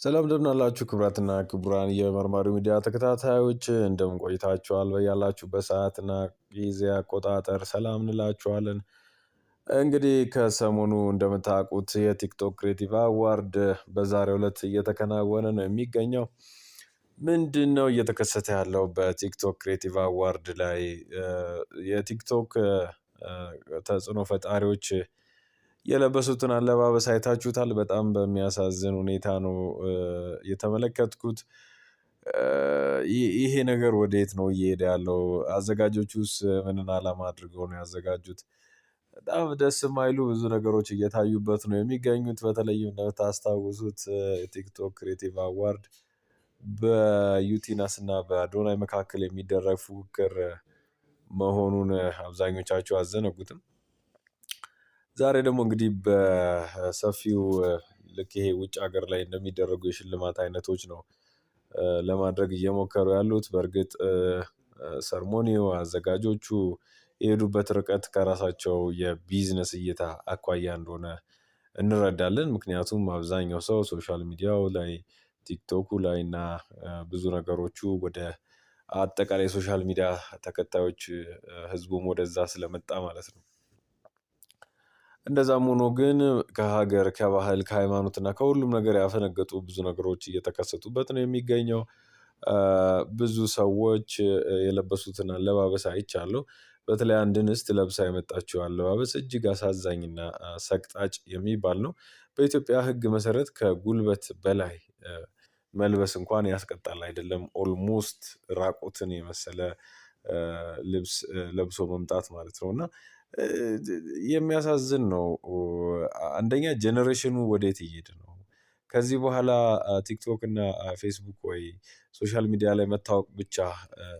ሰላም እንደምን አላችሁ ክቡራትና ክቡራን የመርማሪው ሚዲያ ተከታታዮች እንደምን ቆይታችኋል? በያላችሁበት ሰዓትና ጊዜ አቆጣጠር ሰላም እንላችኋለን። እንግዲህ ከሰሞኑ እንደምታውቁት የቲክቶክ ክሬቲቭ አዋርድ በዛሬው ዕለት እየተከናወነ ነው የሚገኘው። ምንድነው እየተከሰተ ያለው በቲክቶክ ክሬቲቭ አዋርድ ላይ? የቲክቶክ ተጽዕኖ ፈጣሪዎች የለበሱትን አለባበስ አይታችሁታል? በጣም በሚያሳዝን ሁኔታ ነው የተመለከትኩት። ይሄ ነገር ወዴት ነው እየሄደ ያለው? አዘጋጆቹስ ምንን አላማ አድርገው ነው ያዘጋጁት? በጣም ደስ የማይሉ ብዙ ነገሮች እየታዩበት ነው የሚገኙት። በተለይም እንደምታስታውሱት የቲክቶክ ክሬቲቭ አዋርድ በዩቲናስ እና በአዶናይ መካከል የሚደረግ ፉክክር መሆኑን አብዛኞቻችሁ አዘነጉትም። ዛሬ ደግሞ እንግዲህ በሰፊው ልክ ይሄ ውጭ ሀገር ላይ እንደሚደረጉ የሽልማት አይነቶች ነው ለማድረግ እየሞከሩ ያሉት። በእርግጥ ሰርሞኒው አዘጋጆቹ የሄዱበት ርቀት ከራሳቸው የቢዝነስ እይታ አኳያ እንደሆነ እንረዳለን። ምክንያቱም አብዛኛው ሰው ሶሻል ሚዲያው ላይ ቲክቶኩ ላይ እና ብዙ ነገሮቹ ወደ አጠቃላይ ሶሻል ሚዲያ ተከታዮች ህዝቡም ወደዛ ስለመጣ ማለት ነው። እንደዛም ሆኖ ግን ከሀገር ከባህል ከሃይማኖት እና ከሁሉም ነገር ያፈነገጡ ብዙ ነገሮች እየተከሰቱበት ነው የሚገኘው። ብዙ ሰዎች የለበሱትን አለባበስ አይቻለሁ። በተለይ አንድ እንስት ለብሳ የመጣችው አለባበስ እጅግ አሳዛኝና ሰቅጣጭ የሚባል ነው። በኢትዮጵያ ሕግ መሰረት ከጉልበት በላይ መልበስ እንኳን ያስቀጣል። አይደለም ኦልሞስት ራቁትን የመሰለ ልብስ ለብሶ መምጣት ማለት ነው። እና የሚያሳዝን ነው። አንደኛ ጀነሬሽኑ ወዴት እየሄደ ነው? ከዚህ በኋላ ቲክቶክ እና ፌስቡክ ወይ ሶሻል ሚዲያ ላይ መታወቅ ብቻ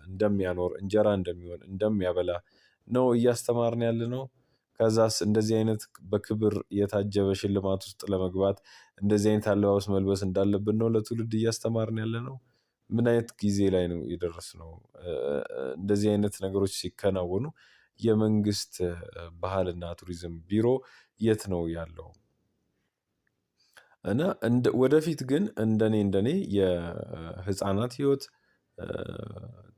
እንደሚያኖር እንጀራ እንደሚሆን እንደሚያበላ ነው እያስተማርን ያለነው። ከዛስ እንደዚህ አይነት በክብር የታጀበ ሽልማት ውስጥ ለመግባት እንደዚህ አይነት አለባበስ መልበስ እንዳለብን ነው ለትውልድ እያስተማርን ያለነው። ምን አይነት ጊዜ ላይ ነው የደረስነው? እንደዚህ አይነት ነገሮች ሲከናወኑ የመንግስት ባህልና ቱሪዝም ቢሮ የት ነው ያለው? እና ወደፊት ግን እንደኔ የህፃናት ህይወት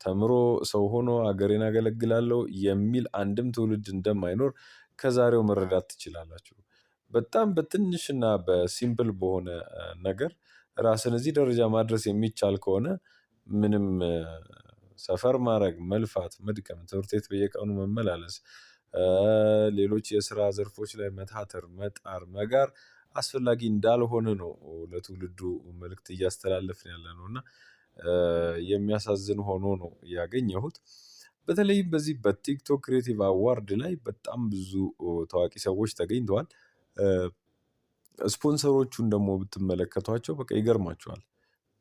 ተምሮ ሰው ሆኖ ሀገሬን አገለግላለሁ የሚል አንድም ትውልድ እንደማይኖር ከዛሬው መረዳት ትችላላችሁ። በጣም በትንሽና በሲምፕል በሆነ ነገር ራስን እዚህ ደረጃ ማድረስ የሚቻል ከሆነ ምንም ሰፈር ማድረግ መልፋት መድከም ትምህርት ቤት በየቀኑ መመላለስ ሌሎች የስራ ዘርፎች ላይ መታተር መጣር መጋር አስፈላጊ እንዳልሆነ ነው ለትውልዱ መልእክት እያስተላለፍን ያለነው። እና የሚያሳዝን ሆኖ ነው ያገኘሁት። በተለይም በዚህ በቲክቶክ ክሬቲቭ አዋርድ ላይ በጣም ብዙ ታዋቂ ሰዎች ተገኝተዋል። ስፖንሰሮቹን ደግሞ ብትመለከቷቸው በቃ ይገርማችኋል።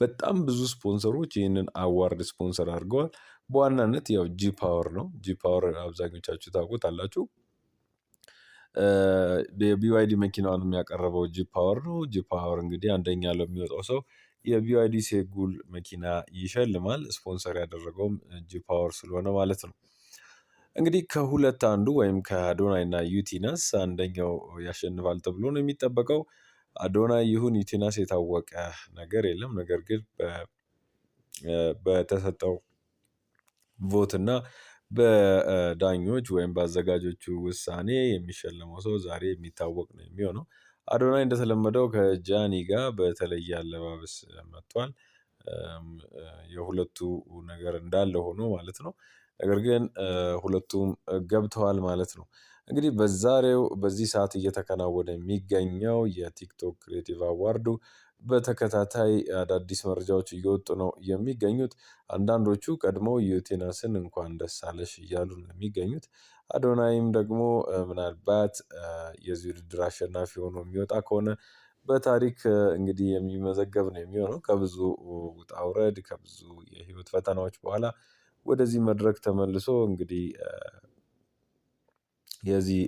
በጣም ብዙ ስፖንሰሮች ይህንን አዋርድ ስፖንሰር አድርገዋል። በዋናነት ያው ጂ ፓወር ነው። ጂ ፓወር አብዛኞቻችሁ ታውቁታላችሁ። የቢዋይዲ መኪናውን ያቀረበው ጂ ፓወር ነው። ጂ ፓወር እንግዲህ አንደኛ ለሚወጣው ሰው የቢዋይዲ ሴጉል መኪና ይሸልማል። ስፖንሰር ያደረገውም ጂ ፓወር ስለሆነ ማለት ነው። እንግዲህ ከሁለት አንዱ ወይም ከአዶናይ እና ዩቲናስ አንደኛው ያሸንፋል ተብሎ ነው የሚጠበቀው። አዶናይ ይሁን ዩቲናስ የታወቀ ነገር የለም። ነገር ግን በተሰጠው ቮት እና በዳኞች ወይም በአዘጋጆቹ ውሳኔ የሚሸለመው ሰው ዛሬ የሚታወቅ ነው የሚሆነው። አዶናይ እንደተለመደው ከጃኒ ጋር በተለየ አለባበስ መጥቷል። የሁለቱ ነገር እንዳለ ሆኖ ማለት ነው። ነገር ግን ሁለቱም ገብተዋል ማለት ነው። እንግዲህ በዚህ ሰዓት እየተከናወነ የሚገኘው የቲክቶክ ክሬቲቭ አዋርዱ በተከታታይ አዳዲስ መረጃዎች እየወጡ ነው የሚገኙት። አንዳንዶቹ ቀድመው ዩቲናስን እንኳን ደስ አለሽ እያሉ ነው የሚገኙት። አዶናይም ደግሞ ምናልባት የዚህ ውድድር አሸናፊ ሆኖ የሚወጣ ከሆነ በታሪክ እንግዲህ የሚመዘገብ ነው የሚሆነው። ከብዙ ውጣ ውረድ ከብዙ የህይወት ፈተናዎች በኋላ ወደዚህ መድረክ ተመልሶ እንግዲህ የዚህ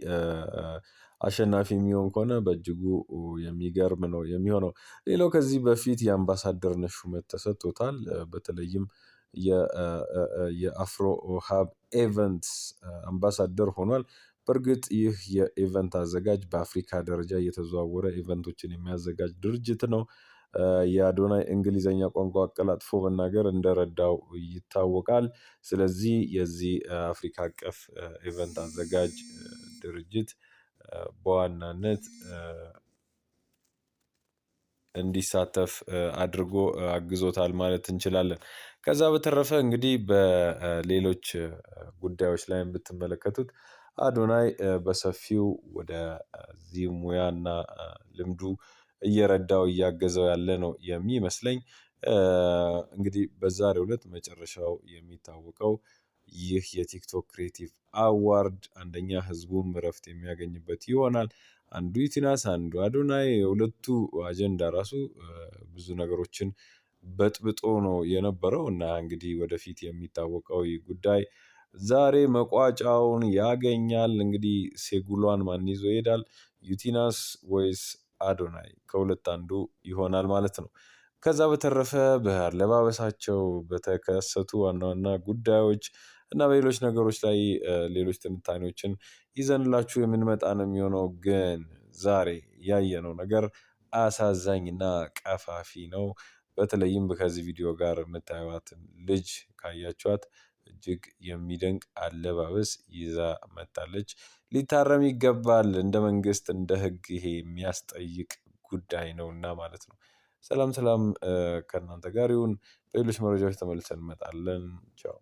አሸናፊ የሚሆን ከሆነ በእጅጉ የሚገርም ነው የሚሆነው። ሌላው ከዚህ በፊት የአምባሳደርነት ሹመት ተሰጥቶታል። በተለይም የአፍሮ ሀብ ኤቨንትስ አምባሳደር ሆኗል። በእርግጥ ይህ የኢቨንት አዘጋጅ በአፍሪካ ደረጃ እየተዘዋወረ ኢቨንቶችን የሚያዘጋጅ ድርጅት ነው። የአዶናይ እንግሊዘኛ ቋንቋ አቀላጥፎ መናገር እንደረዳው ይታወቃል። ስለዚህ የዚህ አፍሪካ አቀፍ ኢቨንት አዘጋጅ ድርጅት በዋናነት እንዲሳተፍ አድርጎ አግዞታል ማለት እንችላለን። ከዛ በተረፈ እንግዲህ በሌሎች ጉዳዮች ላይም ብትመለከቱት አዶናይ በሰፊው ወደዚህ ሙያና ልምዱ እየረዳው እያገዘው ያለ ነው የሚመስለኝ። እንግዲህ በዛሬው ዕለት መጨረሻው የሚታወቀው ይህ የቲክቶክ ክሬቲቭ አዋርድ አንደኛ ህዝቡም እረፍት የሚያገኝበት ይሆናል። አንዱ ዩቲናስ አንዱ አዶናይ የሁለቱ አጀንዳ ራሱ ብዙ ነገሮችን በጥብጦ ነው የነበረው እና እንግዲህ ወደፊት የሚታወቀው ይህ ጉዳይ ዛሬ መቋጫውን ያገኛል። እንግዲህ ሴጉሏን ማን ይዞ ይሄዳል? ዩቲናስ ወይስ አዶናይ? ከሁለት አንዱ ይሆናል ማለት ነው። ከዛ በተረፈ በአለባበሳቸው በተከሰቱ ዋና ዋና ጉዳዮች እና በሌሎች ነገሮች ላይ ሌሎች ትንታኔዎችን ይዘንላችሁ የምንመጣ ነው የሚሆነው። ግን ዛሬ ያየነው ነገር አሳዛኝና ቀፋፊ ነው። በተለይም ከዚህ ቪዲዮ ጋር የምታዩዋትን ልጅ ካያችኋት እጅግ የሚደንቅ አለባበስ ይዛ መጥታለች። ሊታረም ይገባል። እንደ መንግስት እንደ ህግ ይሄ የሚያስጠይቅ ጉዳይ ነውና ማለት ነው። ሰላም ሰላም ከእናንተ ጋር ይሁን። በሌሎች መረጃዎች ተመልሰን እንመጣለን። ቻው